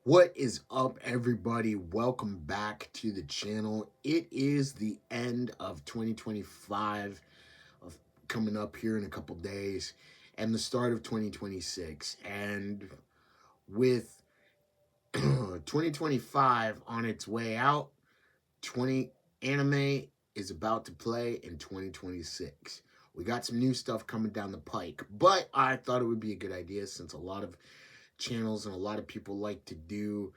What is up, everybody? Welcome back to the channel. It is the end of 2025, of coming up here in a couple days, and the start of 2026. And with 2025 on its way out, 20 anime is about to play in 2026. We got some new stuff coming down the pike, but I thought it would be a good idea since a lot of channels and a lot of people like to do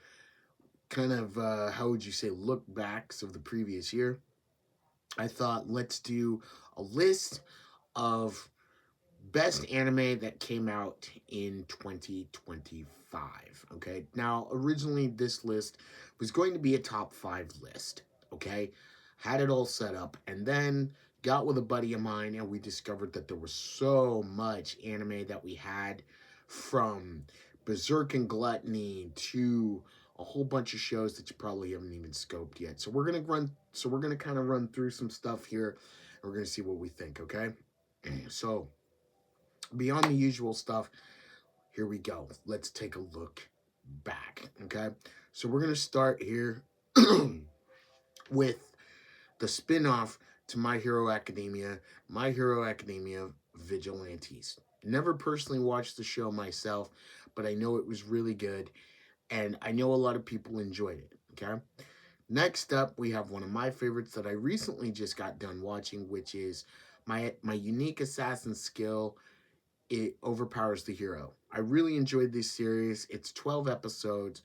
kind of how would you say look backs of the previous year. I thought let's do a list of best anime that came out in 2025. Okay, now originally this list was going to be a top 5 list. Okay, had it all set up, and then got with a buddy of mine and we discovered that there was so much anime that we had, from Berserk and Gluttony to a whole bunch of shows that you probably haven't even scoped yet. We're gonna kind of run through some stuff here, and we're gonna see what we think. Okay, so beyond the usual stuff, here we go. Let's take a look back. Okay, so we're gonna start here with the spin-off to My Hero Academia Vigilantes. Never personally watched the show myself, but I know it was really good, and I know a lot of people enjoyed it. Okay, next up we have one of my favorites that I recently just got done watching, which is my unique assassin skill. It overpowers the hero. I really enjoyed this series. It's 12 episodes,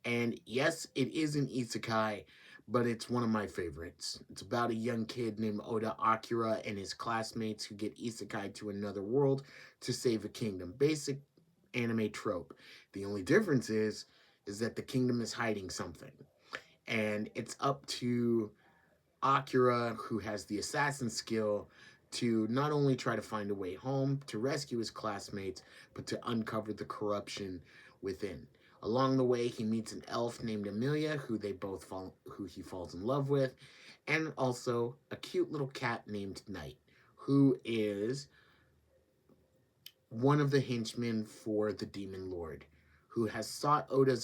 and yes, it is an isekai, but it's one of my favorites. It's about a young kid named Oda Akira and his classmates who get isekai to another world to save a kingdom. Basic anime trope. The only difference is that the kingdom is hiding something, and it's up to Akira, who has the assassin skill, to not only try to find a way home to rescue his classmates, but to uncover the corruption within. Along the way, he meets an elf named Amelia, who he falls in love with, and also a cute little cat named Knight, who is one of the henchmen for the Demon Lord, who has sought Oda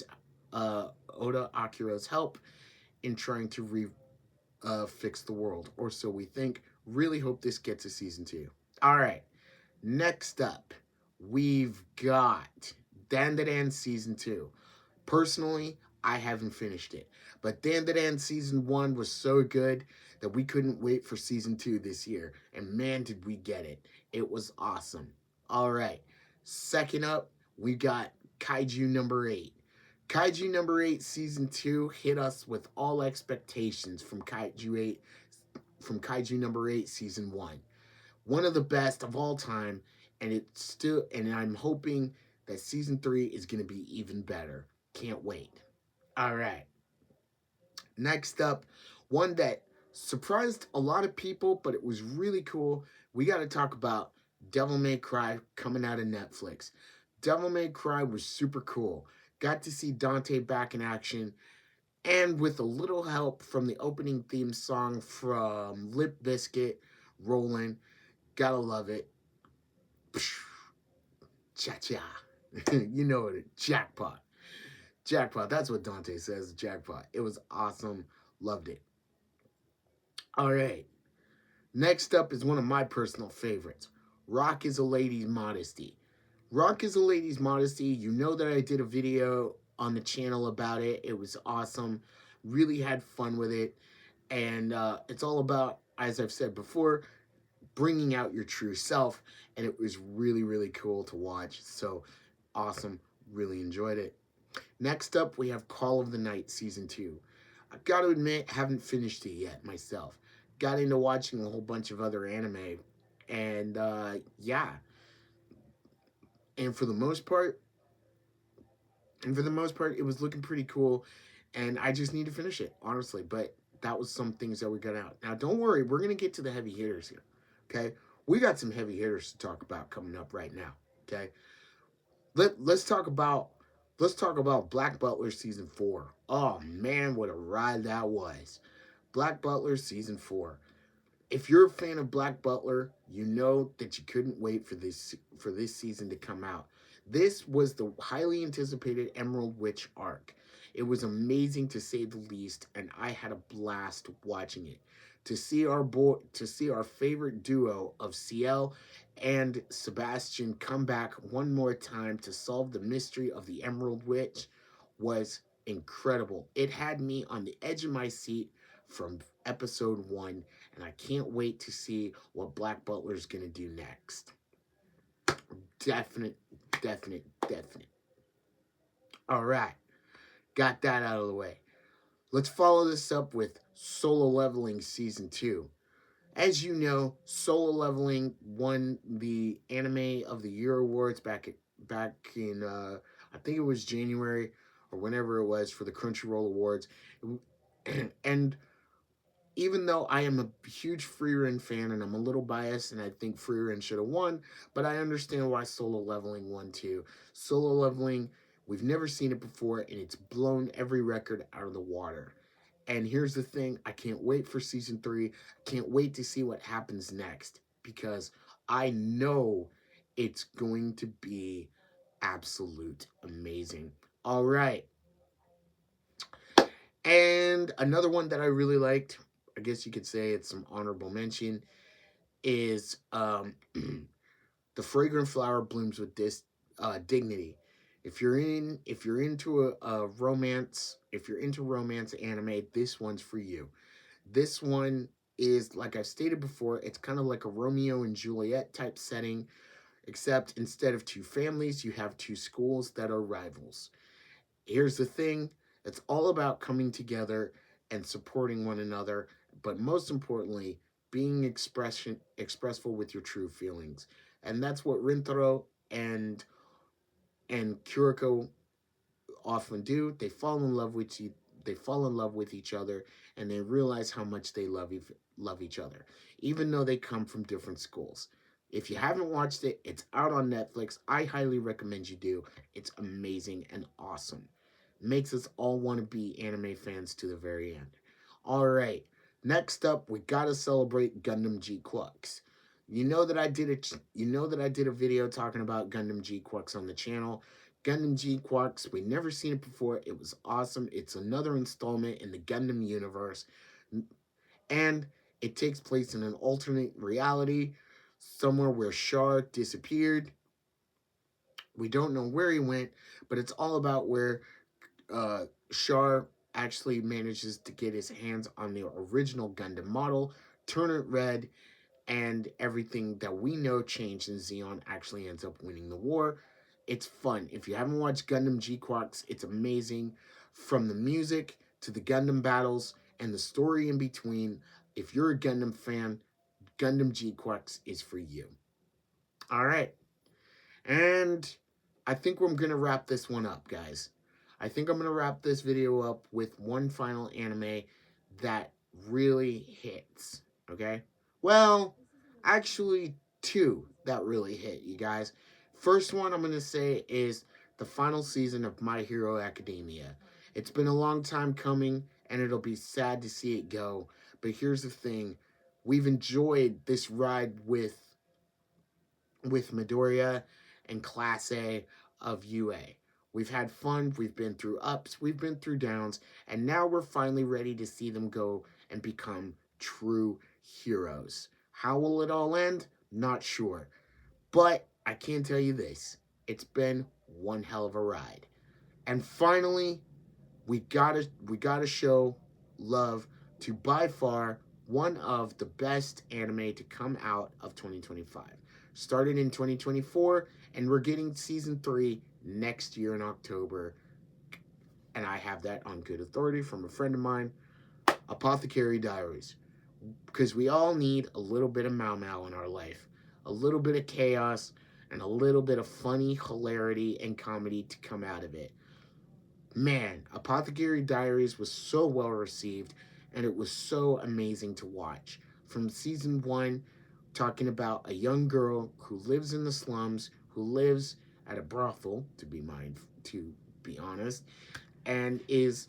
Akira's help in trying to fix the world, or so we think. Really hope this gets a season 2. All right, next up, we've got Dandadan season 2. Personally, I haven't finished it, but Dandadan season 1 was so good that we couldn't wait for season 2 this year, and man, did we get it. It was awesome. All right, second up, we got Kaiju number 8. Kaiju number 8 season 2 hit us with all expectations from Kaiju number 8 season 1. One of the best of all time, and I'm hoping that season 3 is going to be even better. Can't wait. All right. Next up, one that surprised a lot of people, but it was really cool. We got to talk about Devil May Cry coming out of Netflix. Devil May Cry was super cool. Got to see Dante back in action, and with a little help from the opening theme song from Lip Biscuit, Rollin'. Gotta love it. Cha cha. You know it. Jackpot. Jackpot. That's what Dante says. Jackpot. It was awesome. Loved it. All right. Next up is one of my personal favorites. Rock is a Lady's Modesty. Rock is a Lady's Modesty. You know that I did a video on the channel about it. It was awesome. Really had fun with it. And it's all about, as I've said before, bringing out your true self. And it was really, really cool to watch. So awesome. Really enjoyed it. Next up, we have Call of the Night Season 2. I've got to admit, haven't finished it yet myself. Got into watching a whole bunch of other anime. And yeah. And for the most part, it was looking pretty cool. And I just need to finish it, honestly. But that was some things that we got out. Now, don't worry. We're going to get to the heavy hitters here. Okay? We got some heavy hitters to talk about coming up right now. Okay? Let's talk about Black Butler season 4. Oh man, what a ride that was. Black Butler season 4. If you're a fan of Black Butler, you know that you couldn't wait for this season to come out. This was the highly anticipated Emerald Witch arc. It was amazing to say the least, and I had a blast watching it. To see our favorite duo of Ciel and Sebastian come back one more time to solve the mystery of the Emerald Witch was incredible. It had me on the edge of my seat from episode 1, and I can't wait to see what Black Butler's going to do next. Definite, definite, definite. All right, got that out of the way. Let's follow this up with Solo Leveling Season 2. As you know, Solo Leveling won the Anime of the Year awards back in I think it was January or whenever it was for the Crunchyroll Awards. And even though I am a huge Frieren fan and I'm a little biased and I think Frieren should have won, but I understand why Solo Leveling won too. Solo Leveling, we've never seen it before and it's blown every record out of the water. And here's the thing, I can't wait for season 3. I can't wait to see what happens next because I know it's going to be absolute amazing. All right. And another one that I really liked, I guess you could say it's some honorable mention, is The Fragrant Flower Blooms with this Dignity. If you're into a romance, if you're into romance anime, this one's for you. This one is, like I've stated before, it's kind of like a Romeo and Juliet type setting, except instead of two families, you have two schools that are rivals. Here's the thing, it's all about coming together and supporting one another, but most importantly, being expressful with your true feelings. And that's what Rintaro and Kuriko often do. They fall in love with each other, and they realize how much they love each other, even though they come from different schools. If you haven't watched it, it's out on Netflix. I highly recommend you do. It's amazing and awesome. Makes us all want to be anime fans to the very end. All right, next up, we gotta celebrate Gundam G-Crux. You know that I did a video talking about Gundam G-Crux on the channel. Gundam G-Crux, we never seen it before. It was awesome. It's another installment in the Gundam universe. And it takes place in an alternate reality, somewhere where Char disappeared. We don't know where he went, but it's all about where Char actually manages to get his hands on the original Gundam model, turn it red, and everything that we know changed, and Zeon actually ends up winning the war. It's fun. If you haven't watched Gundam G-Crux, it's amazing. From the music to the Gundam battles and the story in between, if you're a Gundam fan, Gundam G-Crux is for you. All right. And I think we're going to wrap this one up, guys. I think I'm going to wrap this video up with one final anime that really hits, okay? Well, actually two that really hit, you guys. First one I'm going to say is the final season of My Hero Academia. It's been a long time coming, and it'll be sad to see it go. But here's the thing. We've enjoyed this ride with Midoriya and Class A of UA. We've had fun, we've been through ups, we've been through downs, and now we're finally ready to see them go and become true heroes. How will it all end? Not sure. But I can tell you this, it's been one hell of a ride. And finally, we gotta show love to by far one of the best anime to come out of 2025. Started in 2024, and we're getting season 3 next year in October. And I have that on good authority from a friend of mine, Apothecary Diaries. Because we all need a little bit of Mau Mau in our life, a little bit of chaos, and a little bit of funny hilarity and comedy to come out of it. Man, Apothecary Diaries was so well received, and it was so amazing to watch. From season 1, talking about a young girl who lives in the slums, who lives at a brothel, to be honest, and is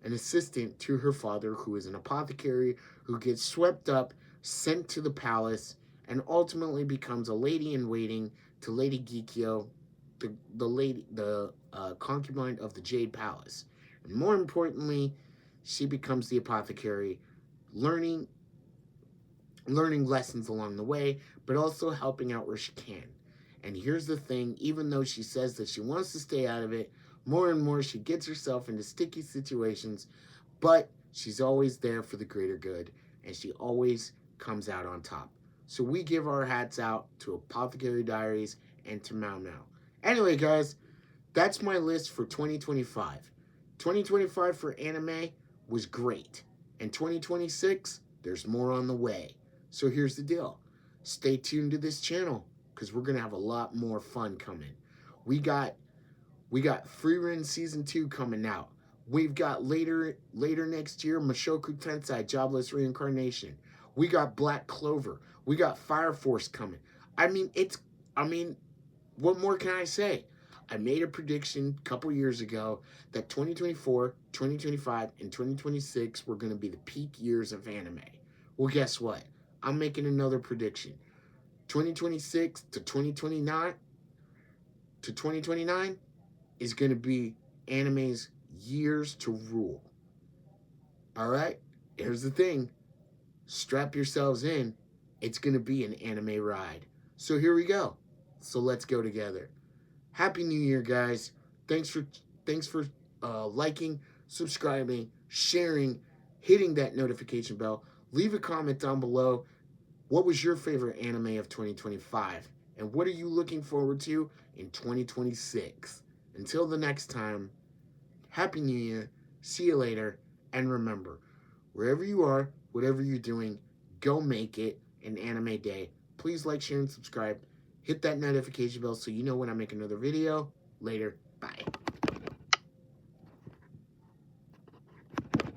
an assistant to her father, who is an apothecary, who gets swept up, sent to the palace, and ultimately becomes a lady in waiting to Lady Gikyo, the concubine of the Jade Palace. And more importantly, she becomes the apothecary, learning learning lessons along the way, but also helping out where she can. And here's the thing, even though she says that she wants to stay out of it, more and more she gets herself into sticky situations, but she's always there for the greater good, and she always comes out on top. So we give our hats out to Apothecary Diaries and to Mao Mao. Anyway, guys, that's my list for 2025. 2025 for anime was great. And 2026, there's more on the way. So here's the deal. Stay tuned to this channel because we're going to have a lot more fun coming. We got Frieren Season 2 coming out. We've got later next year Mushoku Tensei Jobless Reincarnation. We got Black Clover. We got Fire Force coming. I mean, what more can I say? I made a prediction a couple years ago that 2024, 2025, and 2026 were going to be the peak years of anime. Well, guess what? I'm making another prediction. 2026 to 2029 is going to be anime's years to rule. All right? Here's the thing. Strap yourselves in. It's going to be an anime ride. So here we go. So let's go together. Happy New Year, guys. Thanks for liking, subscribing, sharing, hitting that notification bell. Leave a comment down below. What was your favorite anime of 2025? And what are you looking forward to in 2026? Until the next time, Happy New Year. See you later. And remember, wherever you are, whatever you're doing, go make it an anime day. Please like, share, and subscribe. Hit that notification bell so you know when I make another video. Later. Bye.